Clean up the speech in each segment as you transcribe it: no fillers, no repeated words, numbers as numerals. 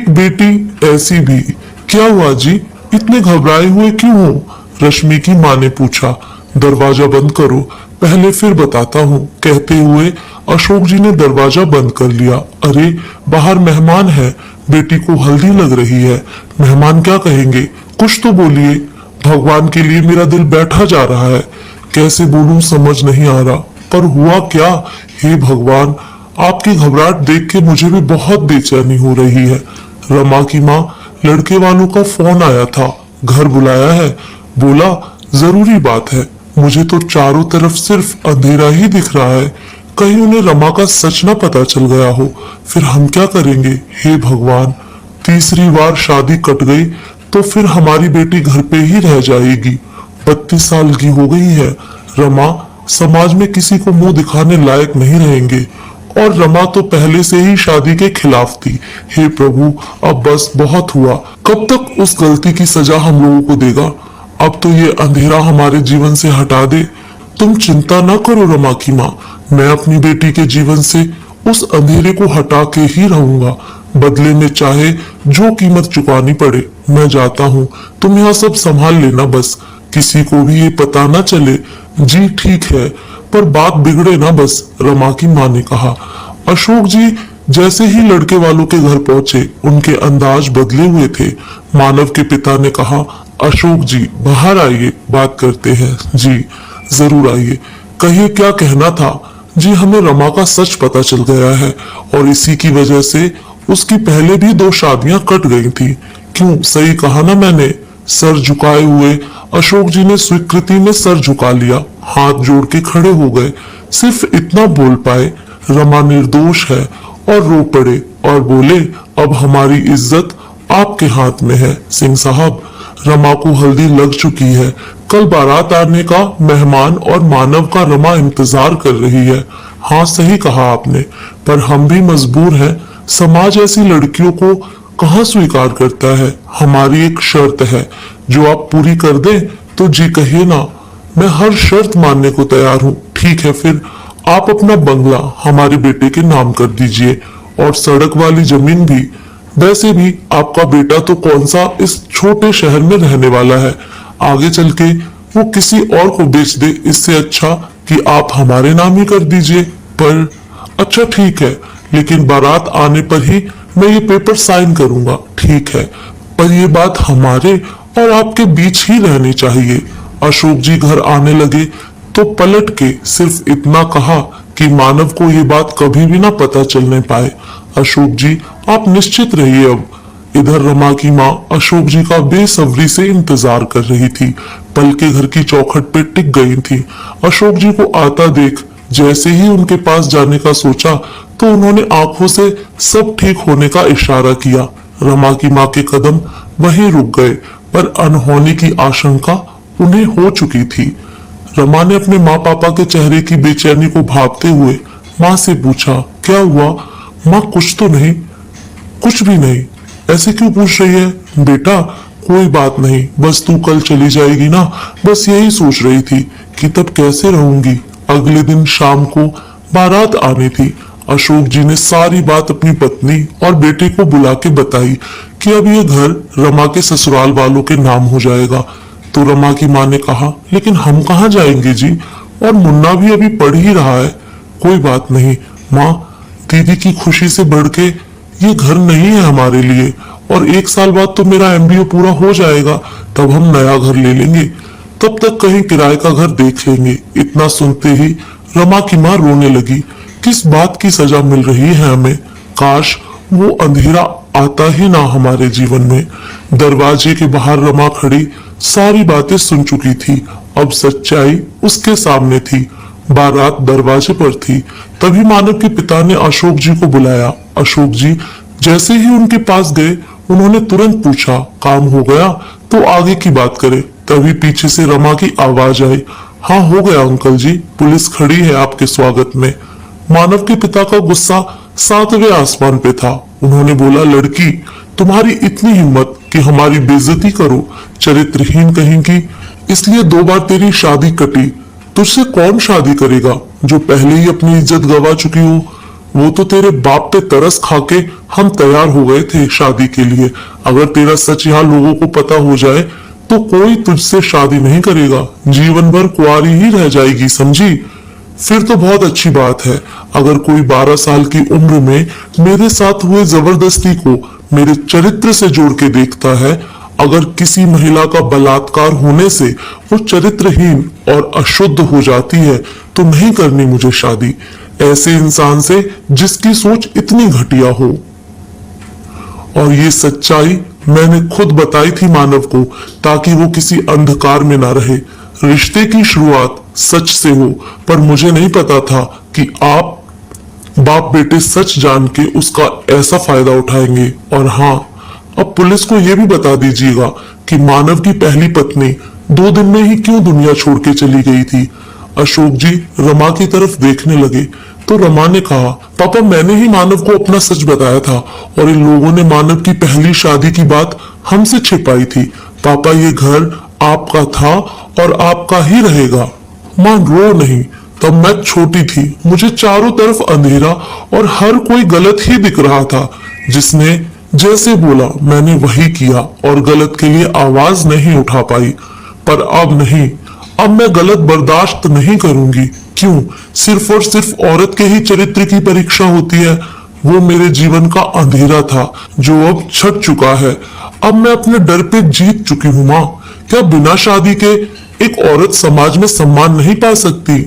एक बेटी ऐसी भी। क्या हुआ जी, इतने घबराए हुए क्यों हो? रश्मि की माँ ने पूछा। दरवाजा बंद करो, पहले फिर बताता हूँ, कहते हुए अशोक जी ने दरवाजा बंद कर लिया। अरे बाहर मेहमान है, बेटी को हल्दी लग रही है। मेहमान क्या कहेंगे, कुछ तो बोलिए। भगवान के लिए मेरा दिल बैठा जा रहा है, कैसे बोलूं समझ नहीं आ रहा। पर हुआ क्या? हे भगवान, आपकी घबराहट देख के मुझे भी बहुत बेचैनी हो रही है। रमा की माँ, लड़के वालों का फोन आया था, घर बुलाया है, बोला जरूरी बात है। मुझे तो चारों तरफ सिर्फ अंधेरा ही दिख रहा है, कहीं उन्हें रमा का सच ना पता चल गया हो, फिर हम क्या करेंगे? हे भगवान, तीसरी बार शादी कट गई तो फिर हमारी बेटी घर पे ही रह जाएगी। 32 साल की हो गई है। रमा समाज में किसी को मुंह दिखाने लायक नहीं रहेंगे, और रमा तो पहले से ही शादी के खिलाफ थी। हे प्रभु, अब बस बहुत हुआ। कब तक उस गलती की सजा हम लोगों को देगा? अब तो ये अंधेरा हमारे जीवन से हटा दे। तुम चिंता ना करो रमा की माँ, मैं अपनी बेटी के जीवन से उस अंधेरे को हटा के ही रहूंगा, बदले में चाहे जो कीमत चुकानी पड़े। मैं जाता हूँ, तुम यहाँ सब संभाल लेना, बस किसी को भी ये पता ना चले। जी ठीक है, पर बात बिगड़े ना बस, रमा की माँ ने कहा। अशोक जी जैसे ही लड़के वालों के घर पहुंचे, उनके अंदाज बदले हुए थे। मानव के पिता ने कहा, अशोक जी बाहर आइए, बात करते हैं। जी जरूर आइए, कहिए क्या कहना था? जी हमें रमा का सच पता चल गया है, और इसी की वजह से उसकी पहले भी 2 शादियां कट गई थी। क्यों, सही कहा ना मैंने? सर झुकाए हुए अशोक जी ने स्वीकृति में सर झुका लिया, हाथ जोड़ के खड़े हो गए। सिर्फ इतना बोल पाए, रमा निर्दोष है, और रो पड़े और बोले, अब हमारी इज्जत आपके हाथ में है सिंह साहब। रमा को हल्दी लग चुकी है, कल बारात आने का मेहमान और मानव का रमा इंतजार कर रही है। हाँ सही कहा आपने, पर हम भी मजबूर हैं, समाज ऐसी लड़कियों को कहाँ स्वीकार करता है। हमारी एक शर्त है, जो आप पूरी कर दें तो जी कहिए ना, मैं हर शर्त मानने को तैयार हूँ। ठीक है, फिर आप अपना बंगला हमारे बेटे के नाम कर दीजिए, और सड़क वाली जमीन भी। वैसे भी आपका बेटा तो कौन सा इस छोटे शहर में रहने वाला है, आगे चल के वो किसी और को बेच दे, इससे अच्छा कि आप हमारे नाम ही कर दीजिए। पर अच्छा ठीक है, लेकिन बारात आने पर ही मैं ये पेपर साइन करूंगा। ठीक है, पर ये बात हमारे और आपके बीच ही रहनी चाहिए। अशोक जी घर आने लगे तो पलट के सिर्फ इतना कहा कि मानव को ये बात कभी भी ना पता चलने पाए। अशोक जी आप निश्चित रहिए अब। इधर रमा की माँ अशोक जी का बेसब्री से इंतजार कर रही थी, पल के घर की चौखट पे टिक गई थी। अशोक जी को आता देख जैसे ही उनके पास जाने का सोचा, तो उन्होंने आंखों से सब ठीक होने का इशारा किया। रमा की माँ के कदम वहीं रुक गए, पर अनहोनी की आशंका उन्हें हो चुकी थी। रमा ने अपने माँ पापा के चेहरे की बेचैनी को भांपते हुए माँ से पूछा, क्या हुआ माँ? कुछ तो नहीं? कुछ भी नहीं, ऐसे क्यों पूछ रही है? बेटा कोई बात नहीं, बस तू कल चली जाएगी ना, बस यही सोच रही थी कि तब कैसे रहूंगी। अगले दिन शाम को बारात आनी थी। अशोक जी ने सारी बात अपनी पत्नी और बेटे को बुला के बताई कि अब ये घर रमा के ससुराल वालों के नाम हो जाएगा। तो रमा की माँ ने कहा, लेकिन हम कहाँ जाएंगे जी, और मुन्ना भी अभी पढ़ ही रहा है। कोई बात नहीं माँ, दीदी की खुशी से बढ़ के ये घर नहीं है हमारे लिए, और 1 साल बाद तो मेरा MBA पूरा हो जाएगा, तब हम नया घर ले लेंगे, तब तक कहीं किराए का घर देख लेंगे। इतना सुनते ही रमा की माँ रोने लगी। किस बात की सजा मिल रही है हमें? काश वो अंधेरा आता ही ना हमारे जीवन में। दरवाजे के बाहर रमा खड़ी सारी बातें सुन चुकी थी, अब सच्चाई उसके सामने थी। बारात दरवाजे पर थी, तभी मानव के पिता ने अशोक जी को बुलाया। अशोक जी जैसे ही उनके पास गए, उन्होंने तुरंत पूछा, काम हो गया तो आगे की बात करें। तभी पीछे से रमा की आवाज आई, हाँ हो गया अंकल जी, पुलिस खड़ी है आपके स्वागत में। मानव के पिता का गुस्सा 7वें आसमान पे था। उन्होंने बोला, लड़की तुम्हारी इतनी हिम्मत कि हमारी बेइज्जती करो, चरित्रहीन कहीं की, इसलिए 2 बार तेरी शादी कटी। तुझसे कौन शादी करेगा जो पहले ही अपनी इज्जत गवा चुकी हो? वो तो तेरे बाप पे तरस खा के हम तैयार हो गए थे शादी के लिए। अगर तेरा सच यहाँ लोगों को पता हो जाए तो कोई तुझसे शादी नहीं करेगा, जीवन भर कुंवारी ही रह जाएगी, समझी? फिर तो बहुत अच्छी बात है। अगर कोई 12 साल की उम्र में मेरे साथ हुए जबरदस्ती को मेरे चरित्र से जोड़ के देखता है, अगर किसी महिला का बलात्कार होने से वो चरित्रहीन और अशुद्ध हो जाती है तो नहीं करनी मुझे शादी ऐसे इंसान से जिसकी सोच इतनी घटिया हो। और ये सच्चाई मैंने खुद बताई थी मानव को, ताकि वो किसी अंधकार में ना रहे। रिश्ते की शुरुआत सच से हो, पर मुझे नहीं पता था कि आप बाप बेटे सच जान के उसका ऐसा फायदा उठाएंगे। और हाँ, अब पुलिस को यह भी बता दीजिएगा कि मानव की पहली पत्नी 2 दिन में ही क्यों दुनिया छोड़ के चली गई थी। अशोक जी रमा की तरफ देखने लगे तो रमा ने कहा, पापा मैंने ही मानव को अपना सच बताया था और इन लोगों ने मानव की पहली शादी की बात हमसे छिपाई थी। पापा ये घर आपका था और आपका ही रहेगा। मां रो नहीं, तब मैं छोटी थी, मुझे चारों तरफ अंधेरा और हर कोई गलत ही दिख रहा था। जिसने जैसे बोला मैंने वही किया और गलत के लिए आवाज नहीं उठा पाई। पर अब नहीं, अब मैं गलत बर्दाश्त नहीं करूंगी। क्यों? सिर्फ और सिर्फ औरत के ही चरित्र की परीक्षा होती है। वो मेरे जीवन का अंधेरा था जो अब छट चुका है। अब मैं अपने डर पे जीत चुकी हूँ। माँ, क्या बिना शादी के एक औरत समाज में सम्मान नहीं पा सकती?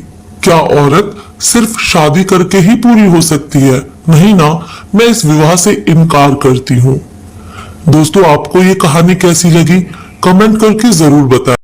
क्या औरत सिर्फ शादी करके ही पूरी हो सकती है? नहीं ना, मैं इस विवाह से इनकार करती हूँ। दोस्तों, आपको ये कहानी कैसी लगी कमेंट करके जरूर बताएं।